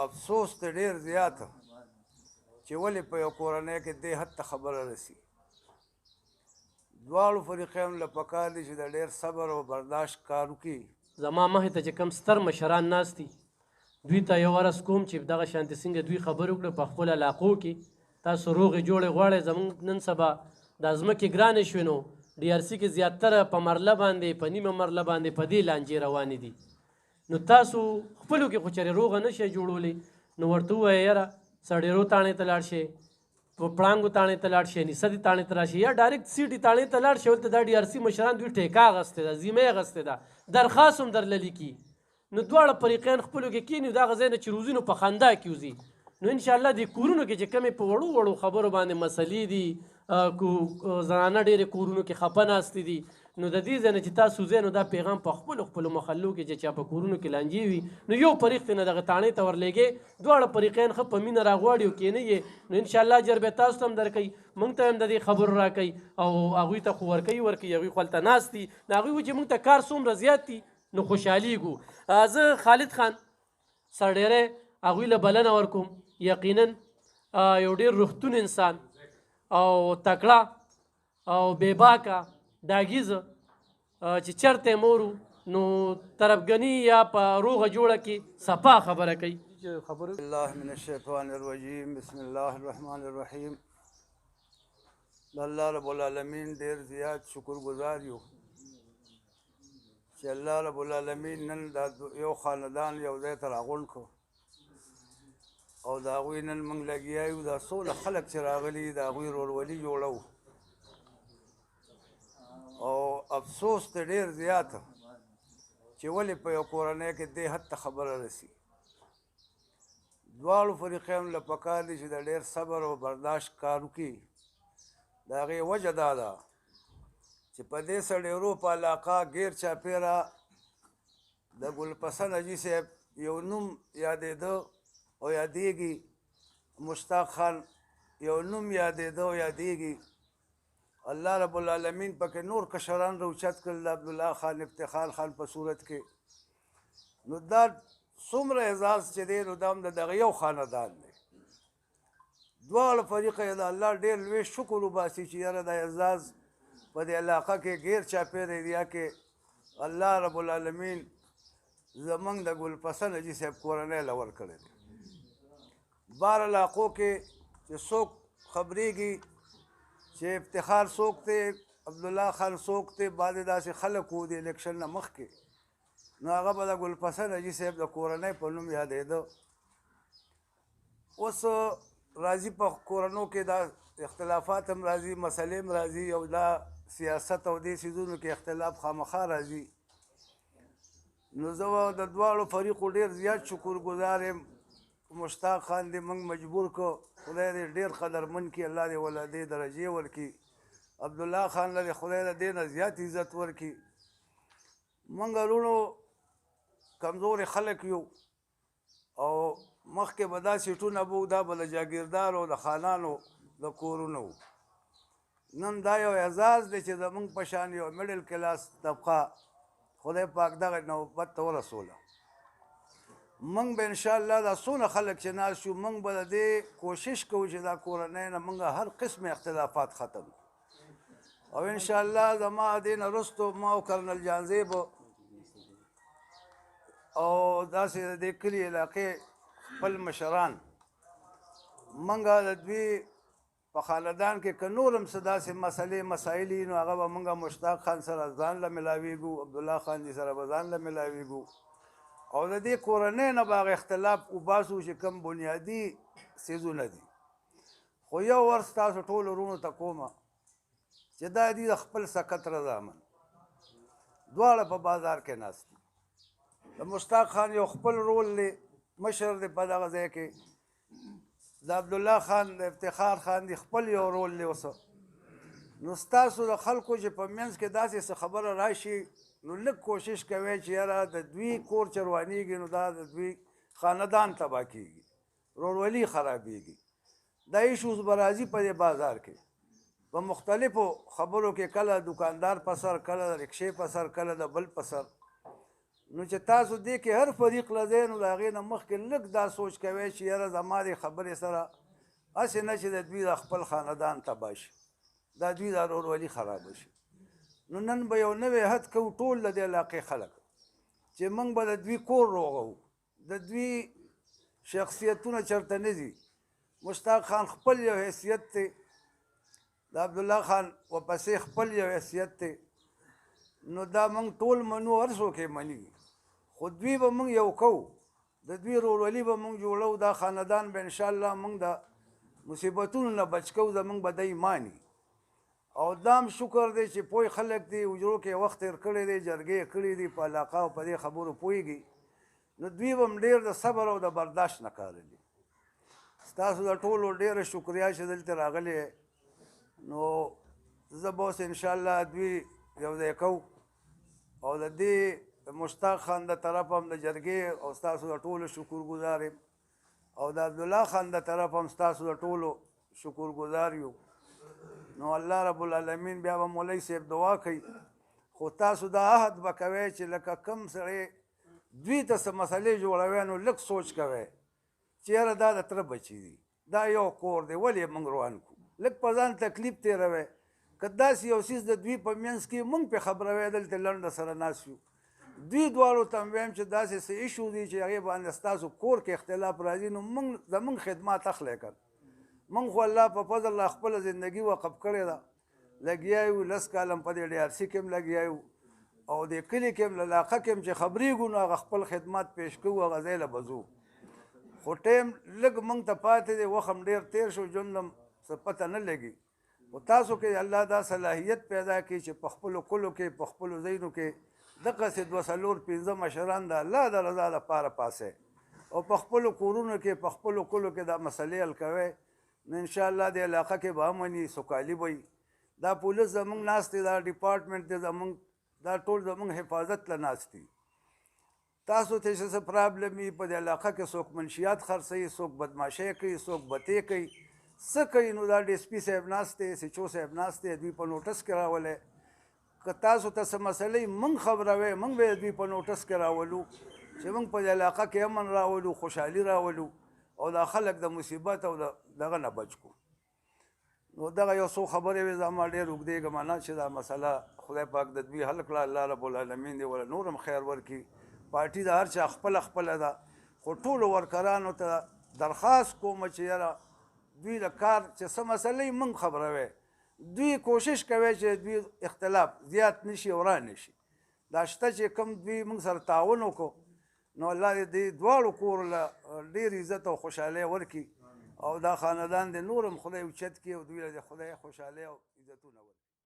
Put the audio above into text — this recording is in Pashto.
افسوس ته ډېر زیات چې ولې په یو کورنۍ کې دې حد ته خبره رسي. دواړو فریقین له پکار دي چې د ډېر صبر او برداشت کار وکړي. زما مخې ته چې کوم ستر مشران ناست دي دوی ته یو عرض کوم چې دغه شانتې څنګه دوی خبرې وکړه په خپلو علاقو کې تاسو روغې جوړې غواړئ. زموږ نن سبا دا ځمکې ګرانې شوې نو ډي آر سی کې زیاتره په مرله باندې په نیمه مرله باندې په دې لانجې روانې دي. نو تاسو خپلو کې خو چېرې روغه نه شئ جوړولی نو ورته ووایه یاره سړېرو تاڼې ته لاړ شئ، په پړانګو تاڼې ته لاړ شئ، نیسدې تاڼې ته راشئ یا ډایرکټ سیټي تاڼې ته لاړ شئ. ولته دا ډي آر سی مشران دوی ټیکه اخیستې ده، ذمه یې اخیستې ده، درخواست هم درله لیکي. نو دواړه فریقین خپلو کې کښېني د هغه ځای نه چې روزي نو په خندا کې وځي. نو انشاءالله دې کورونو کې چې کمې په وړو وړو خبرو باندې مسلې دي، زنانه ډېرې کورونو کې خفه ناستې دي، نو د دې ځای نه چې تاسو ځئ نو دا پیغام په خپلو محلو کې چې چا په کورونو کې لانجې وي نو یو فریق ته نه دغه تاڼې ته ورلېږئ، دواړه فریقین ښه په مینه راغواړي او کښېنئ یې نو انشاءالله اجر به تاسو ته هم درکوي، موږ ته هم د دې خبرو راکوي او هغوی ته خو ورکوي هغوی خو هلته ناست دي نو هغوی وایي چې موږ ته کار څومره زیات دي نو خوشحالیږو. زه خالد خان سرډیری هغوی له بلنه ورکوم. یقینا یو ډېر روغتون انسان او تکړه او بېباکه ډاګیزه چې چرته یې مورو نو طرفګني یا په روغه جوړه کې صفا خبره کوي. الله من الشیطان الرجیم بسم الله الرحمن الرحیم. د الله رب العالمین ډېر زیات شکر گزار یو چې الله رب العالمین نن دا یو خاندان یو ځای ته راغونډ کړو او د هغوی نن موږ لګیا یو دا څومره خلک چې راغلي د هغوی ورورولي جوړو او افسوس ته ډېر زیات چې ولې په یو کورنۍ کې دې حد ته خبره رسي. دواړو فریقینو له پکار دي چې د ډېر صبر او برداشت کار وکړي. د هغې وجه دا ده چې په دې سړېرو په علاقه غیر چاپېره د ګلپسند حاجي صاحب یو نوم یادېده او یادېږي، مشتاق خان یو نوم یادېده او یادېږي. الله رب العالمین پکې نور کشران راوچت کړل د عبدالله خان افتخار خان په صورت کې. نو دا څومره اعزاز چې دی نو دا هم د دغه یو خاندان دی. دواړه فریقه یې د الله ډېر لوی شکر وباسي چې یاره دا اعزاز په دې علاقه کې غیر چاپېره ایریا کې الله رب العالمین زمونږ د ګلپسند حاجي صاحب کورنۍ له ورکړی دی. بار علاقو کې چې څوک خبرېږي چې افتخار څوک دی، عبدالله خان څوک دی، بعضې داسې خلک وو د الیکشن نه مخکې نو هغه به د ګلپسند حاجي صاحب د کورنۍ په نوم یادېده. اوس راځي په کورنو کې دا اختلافات هم راځي، مسلې هم راځي او دا سیاست او دې څیزونو کې اختلاف خامخا راځي. نو زه د دواړو فریقو ډېر زیات شکر گزار یم. مشتاق خان دې موږ مجبور کړو، خدای دې ډېر قدرمند کړي، الله دې ولله دې درجې ورکړي. عبدالله خان له خدای د دې نه زیات عزت ورکړي. موږ وروڼو کمزورې خلک یو او مخکې به دا سیټونه به دا به د جاګیردارو د خانانو د کورونو وو. نن دا یو اعزاز دی چې زموږ په شان یو میډل کلاس طبقه خدای پاک دغه نوبت ته ورسوله. موږ به انشاءالله دا څونه خلک چې ناست شو موږ به د دې کوشش کوو چې دا کورنۍ نه موږ هر قسم اختلافات ختم او انشاءالله زما دې نه وروستو ما او کرنل جانزیب او داسې د دې کلي علاقې خپل مشران موږ د دوی په خاندان کې که نور هم څه داسې مسلې مسایل وي نو هغه به موږ مشتاق خان سره ځان له میلاویږو، عبدالله خان جي سره به ځان له میلاویږو او د دې کورنۍ نه به هغه اختلاف وباسو چې کوم بنیادي څیزونه دي. خو یو ورځ تاسو ټولو وروڼو ته کومه چې دا دي د خپل سکت رضامند دواړه په بازار کې ناست دي. د مشتاق خان یو خپل رول دی، مشر دی په دغه ځای کې. د عبدالله خان د افتخار خان دی خپل یو رول دی. اوس نو ستاسو د خلکو چې په منځ کې داسې څه خبره راشي نو لږ کوشش کوئ چې یاره د دوی کور چې روانېږي نو دا د دوی خاندان تباه کېږي، ورورولي خرابېږي. دا ایشوز به راځي په دې بازار کې په مختلفو خبرو کې، کله دکاندار په سر، کله د رکشې په سر، کله د بل په سر. نو چې تاسو دې کې هر فریق له ځای نو د هغې نه مخکې لږ دا سوچ کوئ چې یاره زما دې خبرې سره هسې نه چې د دوی د خپل خاندان تباه شي دا دوی د ورورولي خرابه شي نو نن به یو نوی حد کوو ټول د دې علاقې خلک چې موږ به د دوی کور روغو د دوی شخصیتونه چېرته نه ځي مشتاق خان خپل یو حیثیت دی د عبدالله خان ورپسې خپل یو حیثیت دی نو دا موږ ټول منو هر څوک یې مني خو دوی به موږ یو کوو د دوی ورورولي به موږ جوړو دا خاندان به انشاءالله موږ د مصیبتونو نه بچ کوو زموږ به دی ماني او دام شکر دی چې پوه خلک دي حجرو کې وخت تېر کړی دی جرګې کړي دي په علاقه او په دې خبرو پوهېږي نو دوی به هم ډېر د صبر او د برداشت نه کار دي ستاسو د ټولو ډېره شکریا چې دلته راغلی نو زه به اوس انشاءالله دوی یو ځای کوو او د دې مشتاق خان د طرف هم د جرګې او ستاسو د ټولو شکرګزار یم او د عبدالله خان د طرف هم ستاسو د ټولو شکرګزار یو نو الله رب العالمین بیا به مولوي صاحب دعا کوي خو تاسو دا عهد به کوئ چې لکه کم سړی دوی ته څه مسلې جوړوي نو لږ سوچ کوئ چې یاره دا د تره بچي دي دا یو کور دی ولې موږ روان کړو لږ په ځان تکلیف تېروئ که داسې یو څیز د دوی په منځ کې موږ پرې خبروئ دلته لنډه سره ناست یو دوی دواړو ته هم وایم چې داسې څه ایشو دي چې هغې باندې ستاسو کور کې اختلاف راځي نو موږ زموږ خدمات اخلی کړ موږ خو الله په فضل الله خپله زندګي وقف کړې ده لګیا یو 10 کاله هم په دې DRC کې هم لګیا یو او دې کلي کې هم علاقه کې هم چې خبرېږو نو هغه خپل خدمات پیش کوو هغه ځای له به ځو خو ټایم لږ موږ ته پاتې دی وخت هم ډېر تېر شو ژوند هم څه پته نه لګي خو تاسو کې الله دا صلاحیت پیدا کړي چې په خپلو کلو کې په خپلو ځایونو کې دغسې 2 4 5 مشران د الله د رضا لپاره پاسئ او په خپلو کورونو کې په خپلو کلو کې دا مسلې حل کوئ نو انشاءالله د علاقه کې به امن وي سوکالي به وي دا پولیس زموږ ناست دی دا ډپارټمنټ دی زموږ دا ټول زموږ حفاظت له ناست دي تاسو ته چې څه پرابلم وي په دې علاقه کې څوک منشیات خرڅوي څوک بدماشۍ کوي څوک بتې کوي څه کوي نو دا DSP صاحب ناست دی SHO صاحب ناست دی دوی په نوټس کې راولی که تاسو ته څه مسلې موږ خبروئ موږ به دوی په نوټس کې راولو چې موږ په دې علاقه کې امن راولو خوشحالي راولو او دا خلک د مصیبت او دغه نه بچ کو نو دغه یو څو خبرې وې زما ډېر اوږدېږم نه چې دا مسله خدای پاک د دوی حل کړه الله رب العالمین دې وله نور هم خیر ورکړي پارټي د هر چا خپله خپله ده خو ټولو ورکرانو ته درخواست کوم چې یاره دوی د کار چې څه مسلې موږ خبروئ دوی کوشش کوي چې دوی اختلاف زیات نشي او را نشي دا شته چې کوم دوی موږ سره تعاون وکړو نو الله دې دواړو کور له ډېر عزت او خوشحالۍ ورکړي او دا خاندان د نور هم خدای اوچت کړي او دوی له خدای خوشحالۍ او عزتونه ورکړي